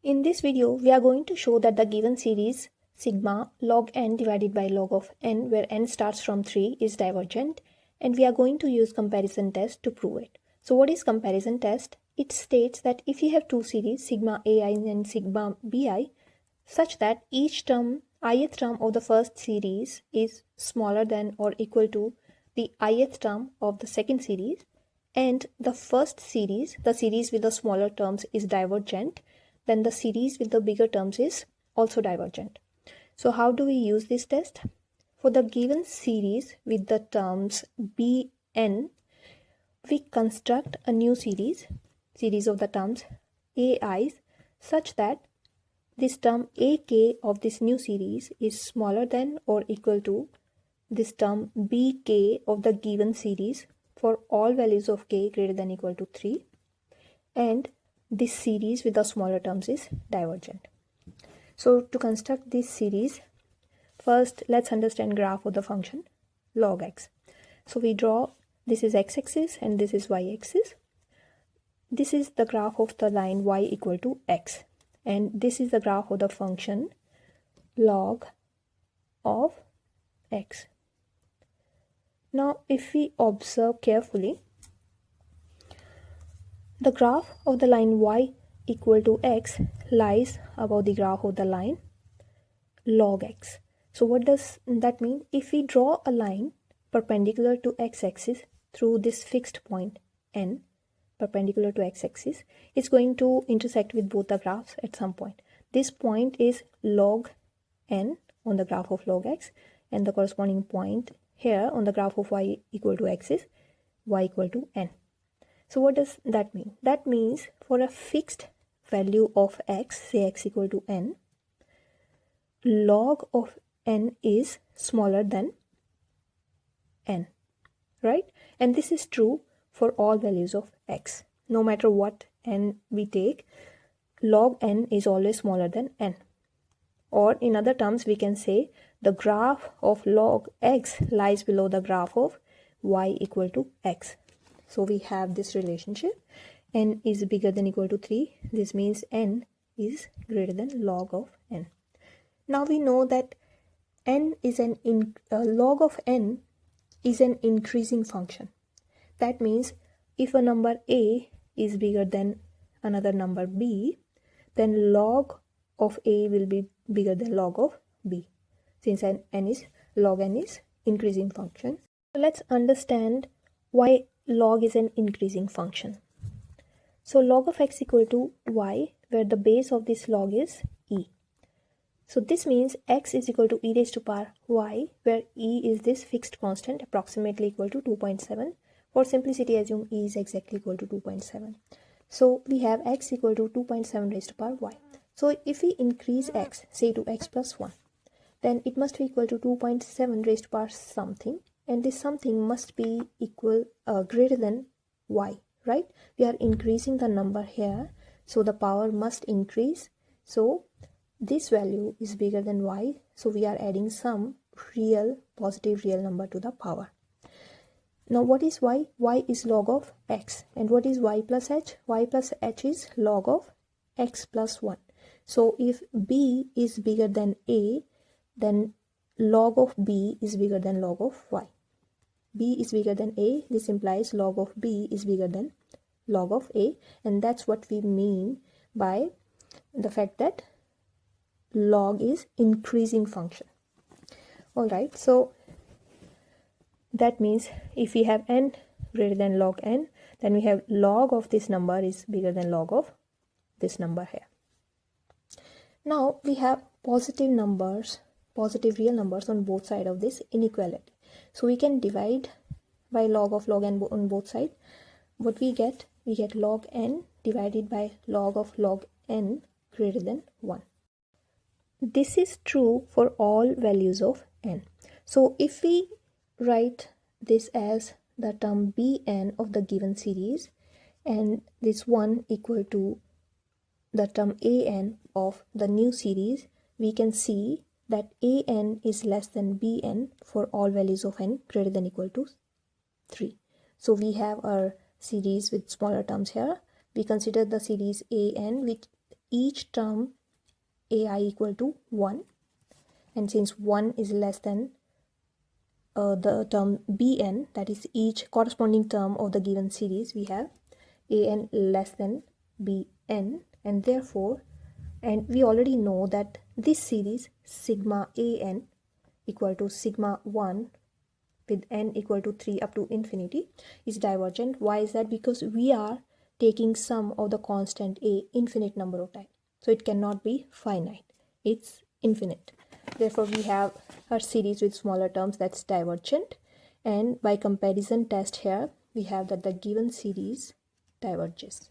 In this video, we are going to show that the given series sigma log n divided by log of n, where n starts from 3, is divergent, and we are going to use comparison test to prove it. So what is comparison test? It states that if you have two series, sigma ai and sigma bi, such that each term, ith term of the first series is smaller than or equal to the ith term of the second series, and the first series, the series with the smaller terms, is divergent, then the series with the bigger terms is also divergent. So how do we use this test? For the given series with the terms bn, we construct a new series of the terms ai's, such that this term ak of this new series is smaller than or equal to this term bk of the given series for all values of k greater than or equal to 3, and this series with the smaller terms is divergent. So to construct this series, first let's understand graph of the function log x. So we draw, this is x-axis and this is y-axis. This is the graph of the line y equal to x, and this is the graph of the function log of x. Now if we observe carefully, the graph of the line y equal to x lies above the graph of the line log x. So what does that mean? If we draw a line perpendicular to x-axis through this fixed point n, perpendicular to x-axis, it's going to intersect with both the graphs at some point. This point is log n on the graph of log x, and the corresponding point here on the graph of y equal to x is y equal to n. So what does that mean? That means for a fixed value of x, say x equal to n, log of n is smaller than n, right? And this is true for all values of x. No matter what n we take, log n is always smaller than n. Or in other terms, we can say the graph of log x lies below the graph of y equal to x. So we have this relationship, n is bigger than or equal to 3. This means n is greater than log of n. Now we know that n is log of n is an increasing function. That means if a number a is bigger than another number b, then log of a will be bigger than log of b, since log n is increasing function. So let's understand why log is an increasing function. So log of x equal to y, where the base of this log is e. So this means x is equal to e raised to power y, where e is this fixed constant approximately equal to 2.7. For simplicity, assume e is exactly equal to 2.7. So we have x equal to 2.7 raised to power y. So if we increase x, say to x plus 1, then it must be equal to 2.7 raised to power something, and this something must be greater than y, right? We are increasing the number here, so the power must increase. So this value is bigger than y, so we are adding some positive real number to the power. Now what is y? Y is log of x. And what is y plus h? Y plus h is log of x plus 1. So if b is bigger than a, then log of b is bigger than log of y. B is bigger than a, this implies log of b is bigger than log of a, and that's what we mean by the fact that log is increasing function. Alright, so that means if we have n greater than log n, then we have log of this number is bigger than log of this number here. Now we have positive real numbers on both sides of this inequality. So we can divide by log of log n on both sides. What we get log n divided by log of log n greater than 1. This is true for all values of n. So if we write this as the term bn of the given series, and this 1 equal to the term an of the new series, we can see that an is less than bn for all values of n greater than or equal to 3. So we have our series with smaller terms here. We consider the series an, which each term ai equal to 1, and since 1 is less than the term bn, that is each corresponding term of the given series, we have an less than bn, and therefore, and we already know that this series sigma an equal to sigma 1 with n equal to 3 up to infinity is divergent. Why is that? Because we are taking sum of the constant a infinite number of times, so it cannot be finite, it's infinite. Therefore we have a series with smaller terms that's divergent, and by comparison test here we have that the given series diverges.